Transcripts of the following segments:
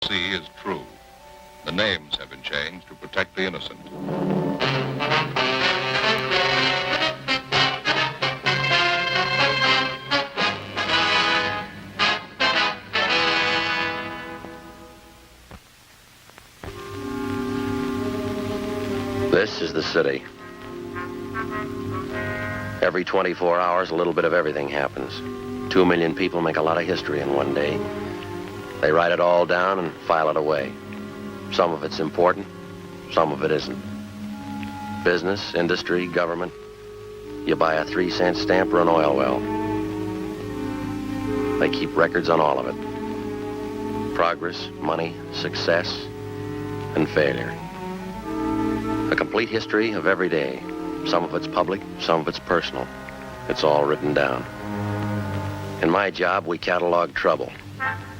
see is true. The names have been changed to protect the innocent. This is the city. Every 24 hours, a little bit of everything happens. 2 million people make a lot of history in one day. They write it all down and file it away. Some of it's important, some of it isn't. Business, industry, government. You buy a 3-cent stamp or an oil well. They keep records on all of it. Progress, money, success, and failure. A complete history of every day. Some of it's public, some of it's personal. It's all written down. In my job, we catalog trouble.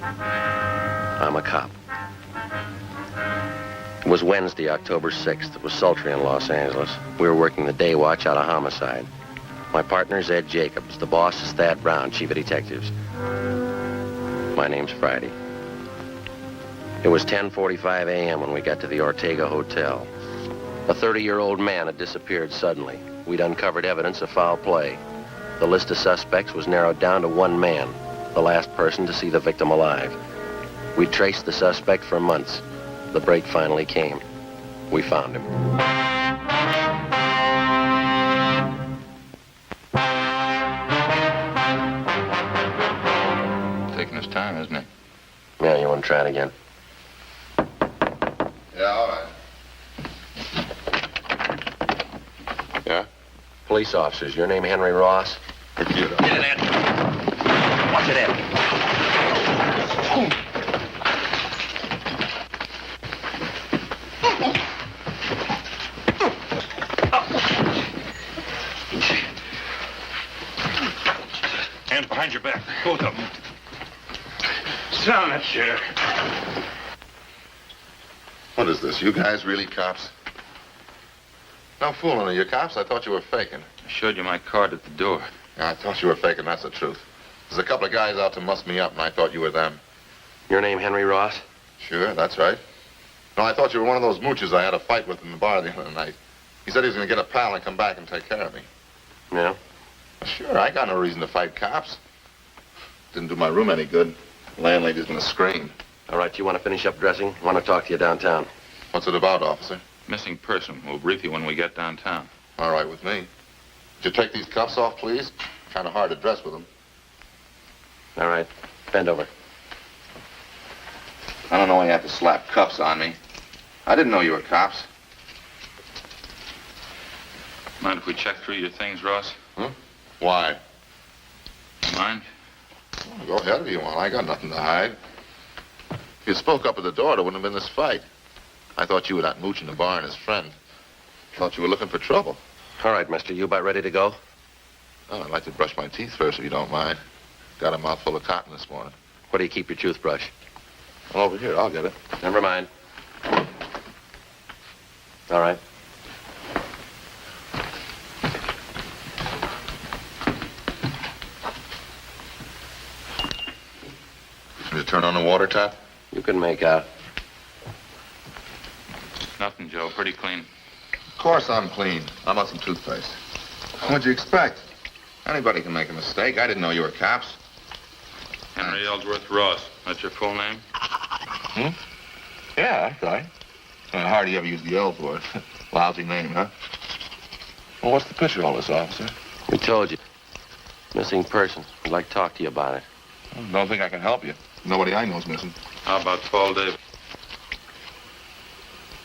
I'm a cop. It was Wednesday, October 6th. It was sultry in Los Angeles. We were working the day watch out of homicide. My partner's Ed Jacobs. The boss is Thad Brown, chief of detectives. My name's Friday. It was 10:45 a.m. when we got to the Ortega Hotel. A 30-year-old man had disappeared suddenly. We'd uncovered evidence of foul play. The list of suspects was narrowed down to one man, the last person to see the victim alive. We traced the suspect for months. The break finally came. We found him. Taking his time, isn't it? Yeah, you want to try it again? Yeah, all right. Yeah? Police officers. Your name Henry Ross? Get in there. Watch it, Ed. Hands behind your back, both of them. Sit down in that chair. What is this? You guys really cops? No fooling with you cops. I thought you were faking. I showed you my card at the door. Yeah, I thought you were faking. That's the truth. There's a couple of guys out to muss me up, and I thought you were them. Your name Henry Ross? Sure, that's right. No, I thought you were one of those mooches I had a fight with in the bar the other night. He said he was going to get a pal and come back and take care of me. Yeah? Sure, I got no reason to fight cops. Didn't do my room any good. Landlady's going to scream. All right, you want to finish up dressing? I want to talk to you downtown. What's it about, officer? Missing person. We'll brief you when we get downtown. All right with me. Would you take these cuffs off, please? Kind of hard to dress with them. All right. Bend over. I don't know why you have to slap cuffs on me. I didn't know you were cops. Mind if we check through your things, Ross? Huh? Why? Mind? Well, go ahead if you want. I got nothing to hide. If you spoke up at the door, there wouldn't have been this fight. I thought you were that mooch in the bar and his friend. Thought you were looking for trouble. All right, mister. You about ready to go? Oh, I'd like to brush my teeth first, if you don't mind. Got a mouthful of cotton this morning. Where do you keep your toothbrush? Well, over here. I'll get it. Never mind. All right. Did you turn on the water tap? You can make out. Nothing, Joe. Pretty clean. Of course I'm clean. How about some toothpaste? What'd you expect? Anybody can make a mistake. I didn't know you were cops. Henry Ellsworth Ross. That's your full name? Hmm? Yeah, that's right. Hardly ever use the L for it. Lousy name, huh? Well, what's the picture of all this, officer? We told you. Missing person. We'd like to talk to you about it. Don't think I can help you. Nobody I know's missing. How about Paul Davis?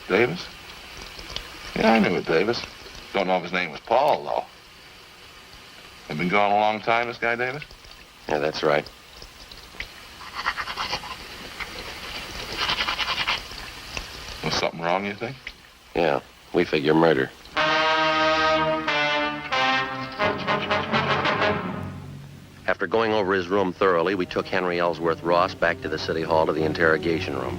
Davis? Yeah, I knew it, Davis. Don't know if his name was Paul, though. They've been gone a long time, this guy, Davis? Yeah, that's right. Was something wrong, you think? Yeah, we figure murder. After going over his room thoroughly, we took Henry Ellsworth Ross back to the city hall to the interrogation room.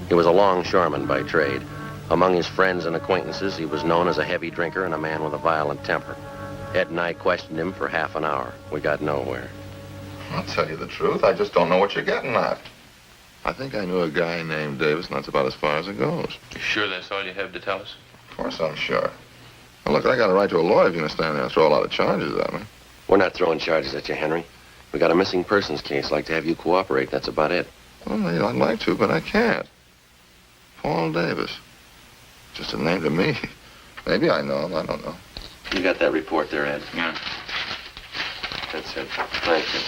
He was a longshoreman by trade. Among his friends and acquaintances, he was known as a heavy drinker and a man with a violent temper. Ed and I questioned him for half an hour. We got nowhere. I'll tell you the truth. I just don't know what you're getting at. I think I knew a guy named Davis, and that's about as far as it goes. You sure that's all you have to tell us? Of course I'm sure. Well, look, I got a right to a lawyer if you're going to stand there and throw a lot of charges at me. We're not throwing charges at you, Henry. We got a missing persons case. Like to have you cooperate. That's about it. Well, I'd like to, but I can't. Paul Davis. Just a name to me. Maybe I know him. I don't know. You got that report there, Ed? Yeah. That's it. Thank you.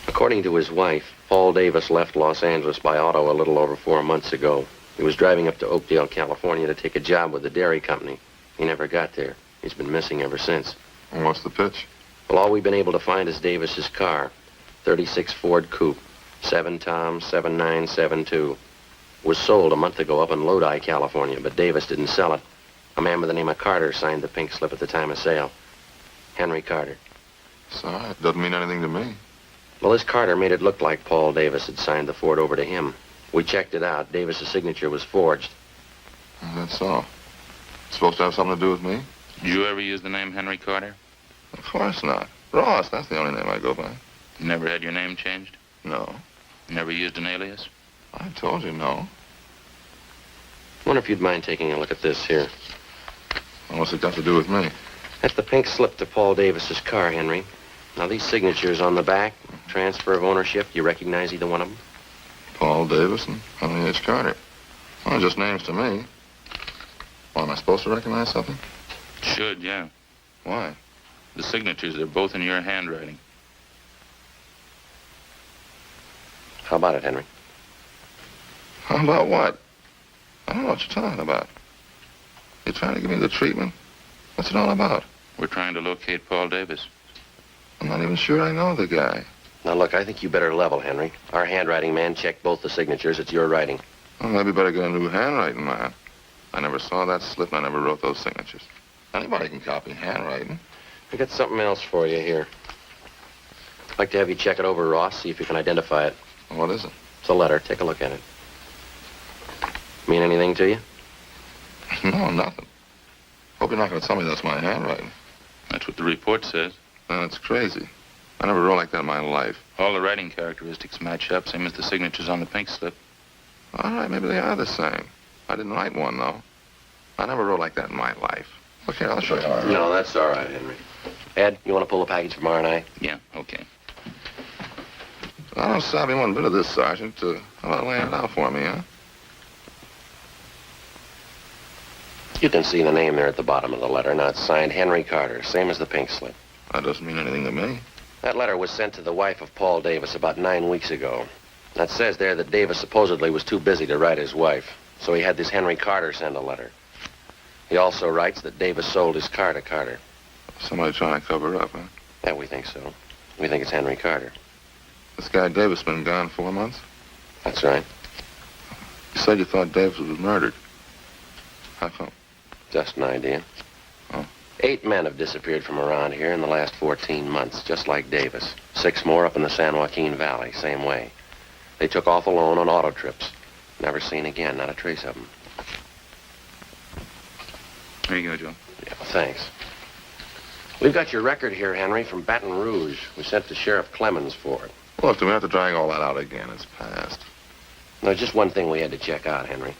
According to his wife, Paul Davis left Los Angeles by auto a little over 4 months ago. He was driving up to Oakdale, California to take a job with the dairy company. He never got there. He's been missing ever since. And what's the pitch? Well, all we've been able to find is Davis's car. 36 Ford Coupe. 7 Tom 7972. Was sold a month ago up in Lodi, California, but Davis didn't sell it. A man by the name of Carter signed the pink slip at the time of sale. Henry Carter. Sorry, it doesn't mean anything to me. Well, this Carter made it look like Paul Davis had signed the Ford over to him. We checked it out. Davis's signature was forged. That's all. It's supposed to have something to do with me? Did you ever use the name Henry Carter? Of course not. Ross, that's the only name I go by. You never had your name changed? No. You never used an alias? I told you no. Wonder if you'd mind taking a look at this here. What's it got to do with me? That's the pink slip to Paul Davis's car, Henry. Now, these signatures on the back, transfer of ownership, you recognize either one of them? Paul Davis and Henry H. Carter. Well, just names to me. Well, am I supposed to recognize something? Should, yeah. Why? The signatures, they're both in your handwriting. How about it, Henry? How about what? I don't know what you're talking about. You trying to give me the treatment? What's it all about? We're trying to locate Paul Davis. I'm not even sure I know the guy. Now, look, I think you better level, Henry. Our handwriting man checked both the signatures. It's your writing. Well, maybe better get a new handwriting man. I never saw that slip. I never wrote those signatures. Anybody can copy handwriting. I got something else for you here. I'd like to have you check it over, Ross, see if you can identify it. What is it? It's a letter. Take a look at it. Mean anything to you? No, nothing. Hope you're not going to tell me that's my handwriting. That's what the report says. That's crazy. I never wrote like that in my life. All the writing characteristics match up, same as the signatures on the pink slip. All right, maybe they are the same. I didn't write one, though. I never wrote like that in my life. Look here, I'll show you how I wrote. No, that's all right, Henry. Ed, you want to pull a package from R&I? Yeah, okay. I don't savvy one bit of this, Sergeant. How about laying it out for me, huh? You can see the name there at the bottom of the letter. Now, it's signed Henry Carter, same as the pink slip. That doesn't mean anything to me. That letter was sent to the wife of Paul Davis about 9 weeks ago. That says there that Davis supposedly was too busy to write his wife, so he had this Henry Carter send a letter. He also writes that Davis sold his car to Carter. Somebody trying to cover up, huh? Yeah, we think so. We think it's Henry Carter. This guy Davis been gone 4 months? That's right. You said you thought Davis was murdered. How come? Just an idea. Oh. 8 men have disappeared from around here in the last 14 months, just like Davis. 6 more up in the San Joaquin Valley, same way. They took off alone on auto trips. Never seen again, not a trace of them. Here you go, Joe. Yeah, thanks. We've got your record here, Henry, from Baton Rouge. We sent to Sheriff Clemens for it. Look, do we have to drag all that out again? It's past. There's just one thing we had to check out, Henry.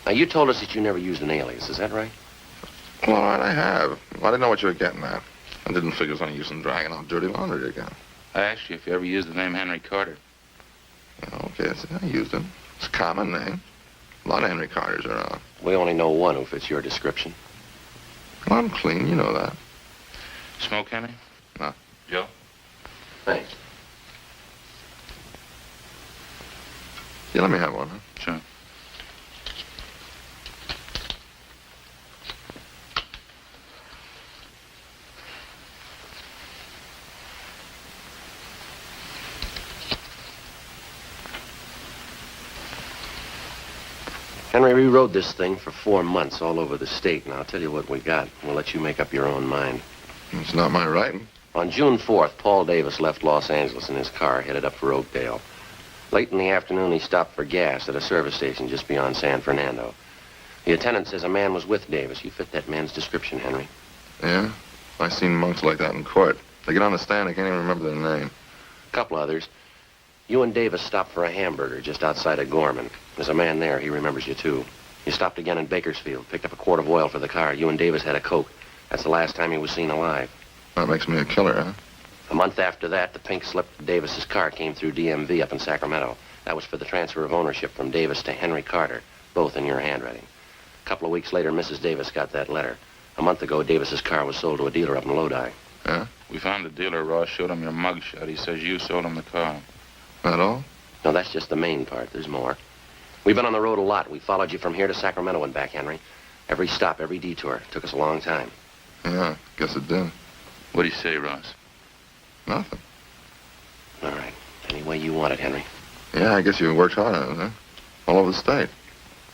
Now, you told us that you never used an alias, is that right? Well, all right, I have. I didn't know what you were getting at. I didn't figure it was any use in dragging out dirty laundry again. I asked you if you ever used the name Henry Carter. Yeah, okay, I used it. It's a common name. A lot of Henry Carters are around. We only know one who fits your description. Well, I'm clean, you know that. Smoke, Henry? No. Joe? Thanks. Yeah, let me have one, huh? Sure. Henry, we rode this thing for 4 months all over the state, and I'll tell you what we got. We'll let you make up your own mind. It's not my writing. On June 4th, Paul Davis left Los Angeles in his car, headed up for Oakdale. Late in the afternoon, he stopped for gas at a service station just beyond San Fernando. The attendant says a man was with Davis. You fit that man's description, Henry. Yeah? I seen monks like that in court. They get on the stand, I can't even remember their name. A couple others. You and Davis stopped for a hamburger just outside of Gorman. There's a man there. He remembers you, too. You stopped again in Bakersfield, picked up a quart of oil for the car. You and Davis had a Coke. That's the last time he was seen alive. That makes me a killer, huh? A month after that, the pink slip of Davis's car came through DMV up in Sacramento. That was for the transfer of ownership from Davis to Henry Carter, both in your handwriting. A couple of weeks later, Mrs. Davis got that letter. A month ago, Davis's car was sold to a dealer up in Lodi. Yeah? We found the dealer. Ross showed him your mugshot. He says you sold him the car. That all? No, that's just the main part. There's more. We've been on the road a lot. We followed you from here to Sacramento and back, Henry. Every stop, every detour. Took us a long time. Yeah, guess it did. What do you say, Ross? Nothing. All right. Any way you want it, Henry. Yeah, I guess you worked hard on it, huh? All over the state.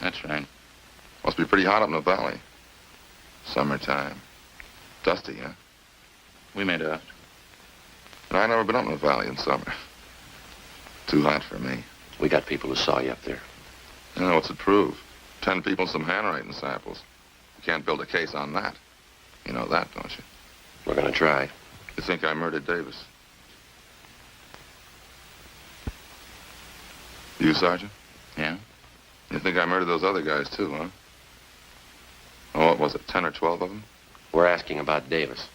That's right. Must be pretty hot up in the valley. Summertime. Dusty, huh? We made out. I've never been up in the valley in summer. Too hot for me. We got people who saw you up there. You know, what's it prove? 10 people, some handwriting samples. You can't build a case on that. You know that, don't you? We're gonna try. You think I murdered Davis? You, Sergeant? Yeah? You think I murdered those other guys, too, huh? Oh, what was it, 10 or 12 of them? We're asking about Davis.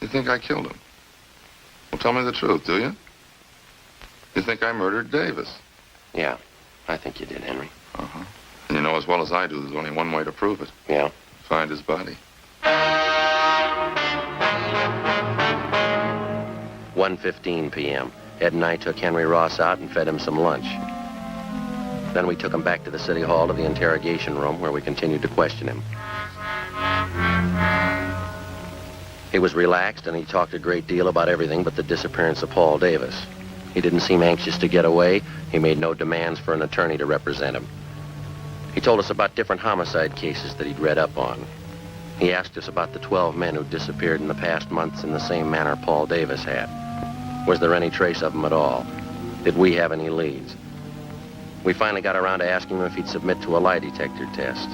You think I killed him? Well, tell me the truth, do you? You think I murdered Davis? Yeah, I think you did, Henry. Uh-huh. And you know as well as I do, there's only one way to prove it. Yeah? Find his body. 1:15 p.m. Ed and I took Henry Ross out and fed him some lunch. Then we took him back to the city hall to the interrogation room where we continued to question him. He was relaxed and he talked a great deal about everything but the disappearance of Paul Davis. He didn't seem anxious to get away. He made no demands for an attorney to represent him. He told us about different homicide cases that he'd read up on. He asked us about the 12 men who disappeared in the past months in the same manner Paul Davis had. Was there any trace of them at all? Did we have any leads? We finally got around to asking him if he'd submit to a lie detector test.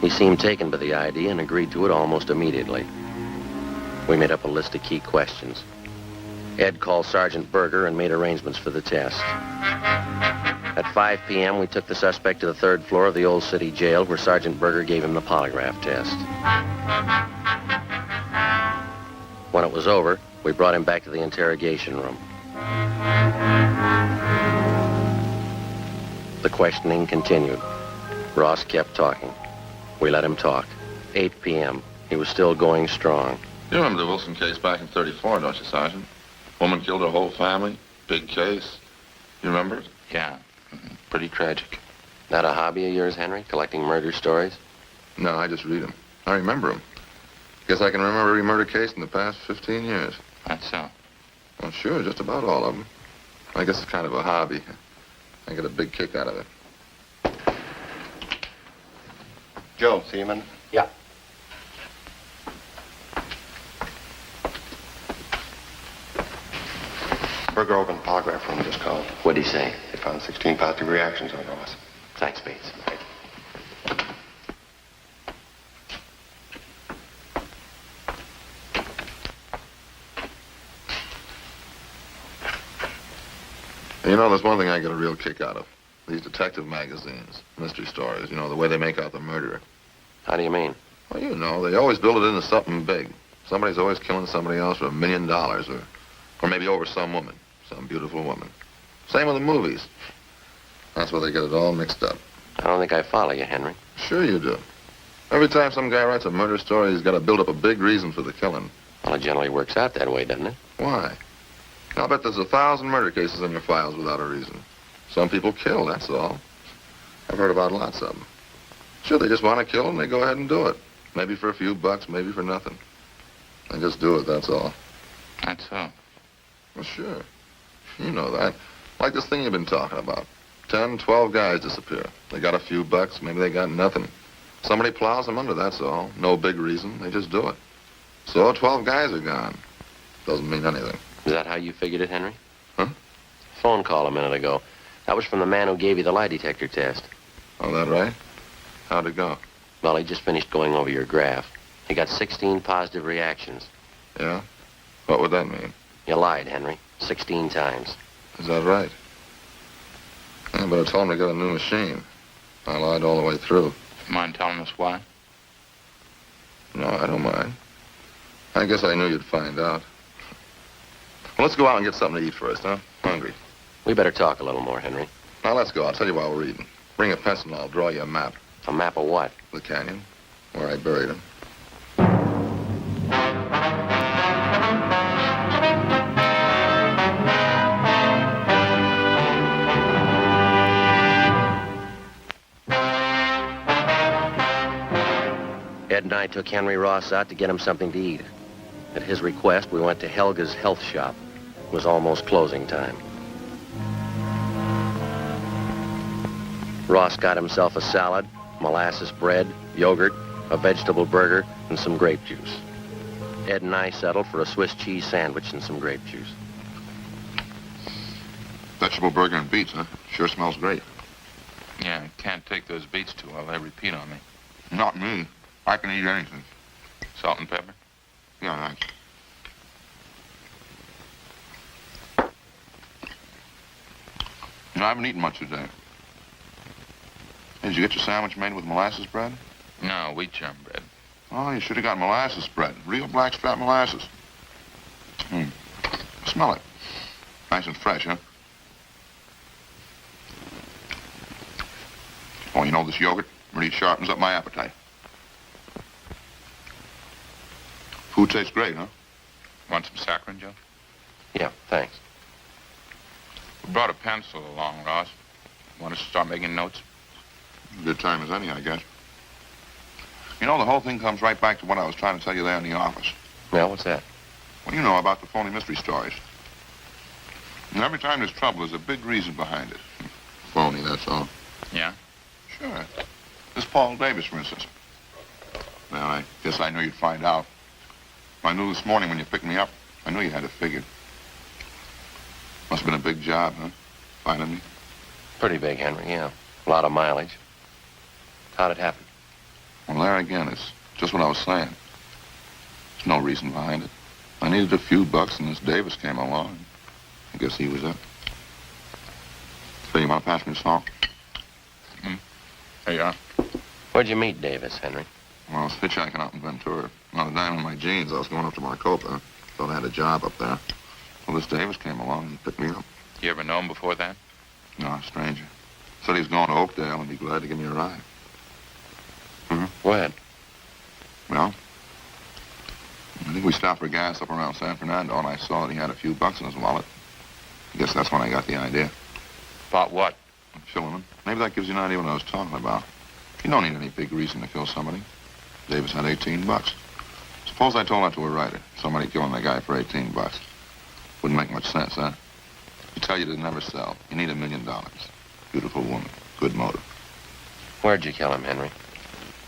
He seemed taken by the idea and agreed to it almost immediately. We made up a list of key questions. Ed called Sergeant Berger and made arrangements for the test. At 5 p.m., we took the suspect to the 3rd floor of the old city jail where Sergeant Berger gave him the polygraph test. When it was over, we brought him back to the interrogation room. The questioning continued. Ross kept talking. We let him talk. 8 p.m. He was still going strong. You remember the Wilson case back in 34, don't you, Sergeant? Woman killed her whole family. Big case. You remember it? Yeah. Pretty tragic. That a hobby of yours, Henry? Collecting murder stories? No, I just read them. I remember them. Guess I can remember every murder case in the past 15 years. That's so. Well, sure, just about all of them. I guess it's kind of a hobby. I get a big kick out of it. Joe, see you, man? Yeah. Berger opened the polygraph room just called. What'd he say? They found 16 positive reactions on Ross. Thanks, Bates. You know, there's one thing I get a real kick out of. These detective magazines, mystery stories, you know, the way they make out the murderer. How do you mean? Well, you know, they always build it into something big. Somebody's always killing somebody else for $1 million or maybe over some woman, some beautiful woman. Same with the movies. That's where they get it all mixed up. I don't think I follow you, Henry. Sure you do. Every time some guy writes a murder story, he's got to build up a big reason for the killing. Well, it generally works out that way, doesn't it? Why? I'll bet there's 1,000 murder cases in your files without a reason. Some people kill, that's all. I've heard about lots of them. Sure, they just want to kill and they go ahead and do it. Maybe for a few bucks, maybe for nothing. They just do it, that's all. That's so. Well, sure. You know that. Like this thing you've been talking about. 10, 12 guys disappear. They got a few bucks, maybe they got nothing. Somebody plows them under, that's all. No big reason, they just do it. So 12 guys are gone. Doesn't mean anything. Is that how you figured it, Henry? Huh? Phone call a minute ago. That was from the man who gave you the lie detector test. Oh, that right? How'd it go? Well, he just finished going over your graph. He got 16 positive reactions. Yeah? What would that mean? You lied, Henry. 16 times. Is that right? Yeah, but I told him to get a new machine. I lied all the way through. Mind telling us why? No, I don't mind. I guess I knew you'd find out. Well, let's go out and get something to eat first, huh? Hungry. We better talk a little more, Henry. Now, let's go. I'll tell you while we're eating. Bring a pencil and I'll draw you a map. A map of what? The canyon, where I buried him. Ed and I took Henry Ross out to get him something to eat. At his request, we went to Helga's health shop. It was almost closing time. Ross got himself a salad, molasses bread, yogurt, a vegetable burger, and some grape juice. Ed and I settled for a Swiss cheese sandwich and some grape juice. Vegetable burger and beets, huh? Sure smells great. Yeah, I can't take those beets too well. They repeat on me. Not me. I can eat anything. Salt and pepper? Yeah, thanks. You know, I haven't eaten much today. Hey, did you get your sandwich made with molasses bread? No, wheat germ bread. Oh, you should have got molasses bread. Real blackstrap molasses. Smell it. Nice and fresh, huh? Oh, you know, this yogurt really sharpens up my appetite. Food tastes great, huh? Want some saccharin, Joe? Yeah, thanks. We brought a pencil along, Ross. Want us to start making notes? Good time as any, I guess. You know, the whole thing comes right back to what I was trying to tell you there in the office. Well, what's that? Well, you know about the phony mystery stories. And every time there's trouble, there's a big reason behind it. Phony, that's all. Yeah? Sure. This Paul Davis, for instance. Well, I guess I knew you'd find out. I knew this morning when you picked me up. I knew you had it figured. Must have been a big job, huh? Finding me. Pretty big, Henry, yeah. A lot of mileage. How'd it happen? Well, there again, it's just what I was saying. There's no reason behind it. I needed a few bucks, and this Davis came along. I guess he was it. So you want to pass me the salt? There you are. Where'd you meet Davis, Henry? Well, I was hitchhiking out in Ventura. Not a dime in my jeans. I was going up to Maricopa. Thought I had a job up there. Well, this Davis came along and picked me up. You ever know him before that? No, a stranger. Said he was going to Oakdale and be glad to give me a ride. Go ahead. Well, I think we stopped for gas up around San Fernando, and I saw that he had a few bucks in his wallet. I guess that's when I got the idea. About what? Killing him. Maybe that gives you an idea what I was talking about. You don't need any big reason to kill somebody. Davis had 18 bucks. Suppose I told that to a writer. Somebody killing a guy for 18 bucks. Wouldn't make much sense, huh? I tell you, it'd never sell. You need $1 million. Beautiful woman. Good motive. Where'd you kill him, Henry?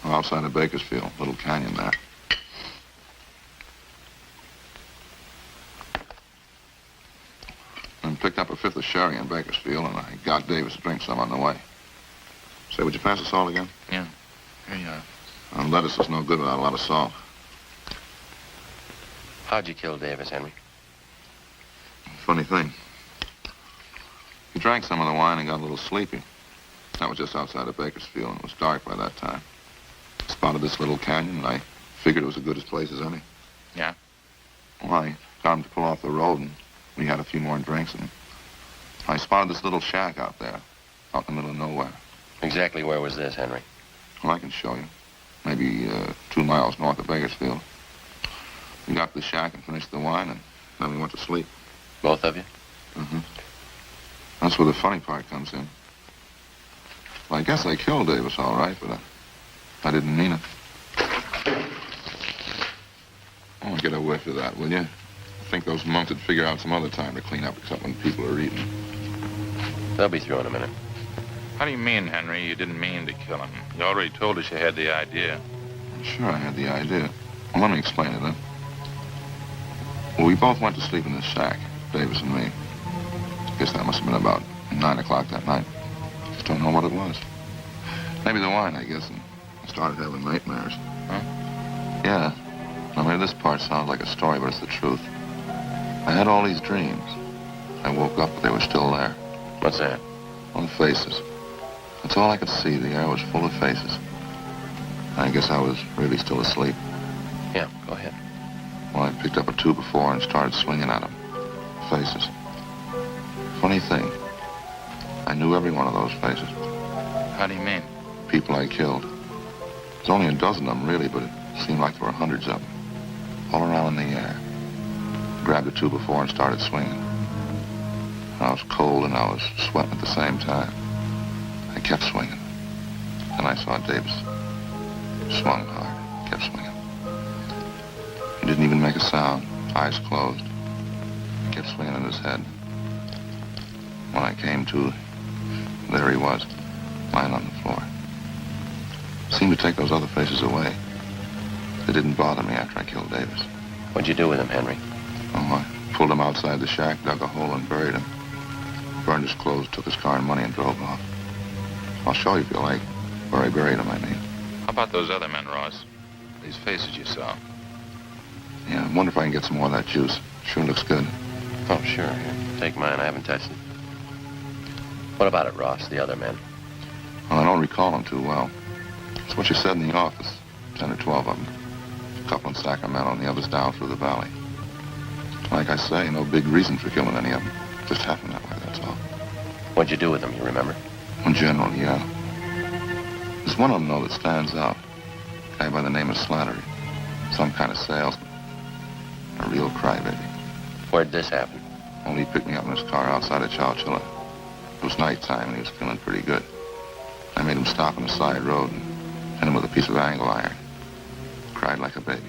Outside of Bakersfield. Little canyon there. And picked up a fifth of sherry in Bakersfield, and I got Davis to drink some on the way. Say, would you pass the salt again? Yeah. Here you are. Lettuce is no good without a lot of salt. How'd you kill Davis, Henry? Funny thing. He drank some of the wine and got a little sleepy. That was just outside of Bakersfield, and it was dark by that time. Spotted this little canyon, and I figured it was as good a place as any. Yeah? Well, I got him to pull off the road, and we had a few more drinks, and I spotted this little shack out there, out in the middle of nowhere. Exactly where was this, Henry? Well, I can show you. Maybe 2 miles north of Bakersfield. We got to the shack and finished the wine, and then we went to sleep. Both of you? Mm-hmm. That's where the funny part comes in. Well, I guess I killed Davis all right, but I didn't mean it. Oh, get a whiff of that, will you? I think those monks would figure out some other time to clean up except when people are eating. They'll be through in a minute. How do you mean, Henry, you didn't mean to kill him? You already told us you had the idea. Sure, I had the idea. Well, let me explain it, then. Well, we both went to sleep in this shack, Davis and me. I guess that must have been about 9 o'clock that night. Just don't know what it was. Maybe the wine, I guess, and I started having nightmares. Huh? Yeah. I mean, this part sounds like a story, but it's the truth. I had all these dreams. I woke up, but they were still there. What's that? On faces. That's all I could see. The air was full of faces. I guess I was really still asleep. Yeah, go ahead. Well, I picked up a 2x4 and started swinging at them. Faces. Funny thing, I knew every one of those faces. How do you mean? People I killed. There's only a dozen of them, really, but it seemed like there were hundreds of them. All around in the air. Grabbed a 2x4 and started swinging. I was cold and I was sweating at the same time. I kept swinging. Then I saw Davis. Swung hard, kept swinging. He didn't even make a sound, eyes closed. He kept swinging in his head. When I came to, there he was, lying on the floor. Seemed to take those other faces away. They didn't bother me after I killed Davis. What'd you do with him, Henry? Oh, I pulled him outside the shack, dug a hole and buried him. Burned his clothes, took his car and money and drove off. I'll show you if you like. Where I buried him, I mean. How about those other men, Ross? These faces you saw. Yeah, I wonder if I can get some more of that juice. Sure looks good. Oh, sure. Here, take mine. I haven't touched it. What about it, Ross, the other men? Well, I don't recall them too well. It's what you said in the office. 10 or 12 of them. A couple in Sacramento and the others down through the valley. Like I say, no big reason for killing any of them. Just happened that way, that's all. What'd you do with them, you remember? In general, yeah. There's one of them, though, that stands out. A guy by the name of Slattery. Some kind of salesman. A real crybaby. Where'd this happen? Only he picked me up in his car outside of Chowchilla. It was nighttime and he was feeling pretty good. I made him stop on the side road and hit him with a piece of angle iron. Cried like a baby.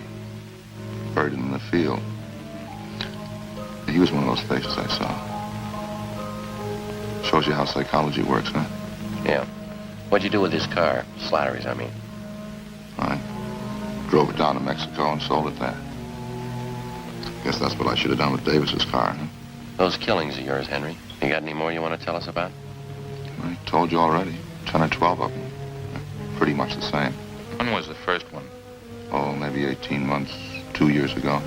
Buried him in the field. He was one of those faces I saw. Shows you how psychology works, huh? Yeah. What'd you do with his car? Slattery's, I mean. I drove it down to Mexico and sold it there. Guess that's what I should have done with Davis's car, huh? Those killings of yours, Henry. You got any more you want to tell us about? I told you already. 10 or 12 of them. Pretty much the same. When was the first one? Oh, maybe 18 months, 2 years ago.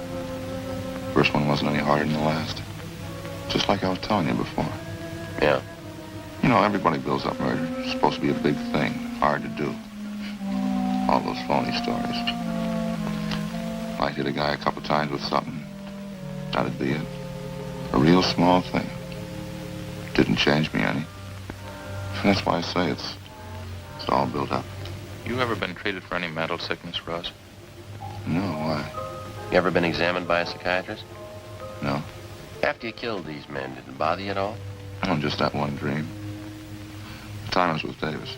First one wasn't any harder than the last. Just like I was telling you before. Yeah. You know, everybody builds up murder. It's supposed to be a big thing. Hard to do. All those phony stories. I hit a guy a couple times with something. That'd be it. A real small thing. Didn't change me any. That's why I say it's all built up. You ever been treated for any mental sickness, Ross? No, why? You ever been examined by a psychiatrist? No. After you killed these men, did it bother you at all? Oh, just that one dream. The time I was with Davis.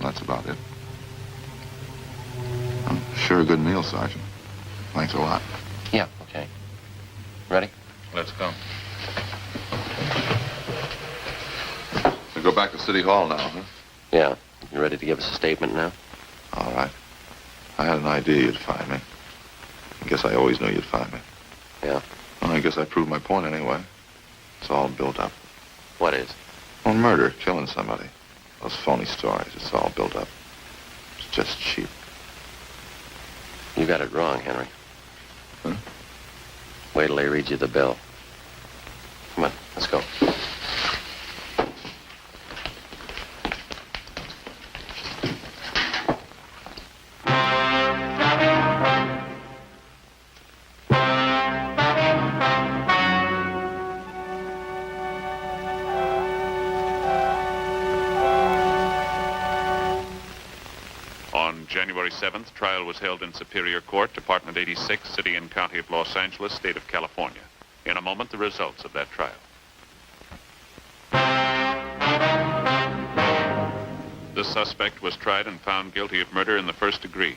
That's about it. Sure a good meal, Sergeant. Thanks a lot. Yeah, okay. Ready? Let's go. We go back to City Hall now, huh? Yeah. You ready to give us a statement now? All right. I had an idea you'd find me. I guess I always knew you'd find me. Yeah. Well, I guess I proved my point anyway. It's all built up. What is? Well, murder, killing somebody. Those phony stories, it's all built up. It's just cheap. You got it wrong, Henry. Huh? Wait till they read you the bill. Come on, let's go. On January 7th, trial was held in Superior Court, Department 86, City and County of Los Angeles, State of California. In a moment, the results of that trial. The suspect was tried and found guilty of murder in the first degree.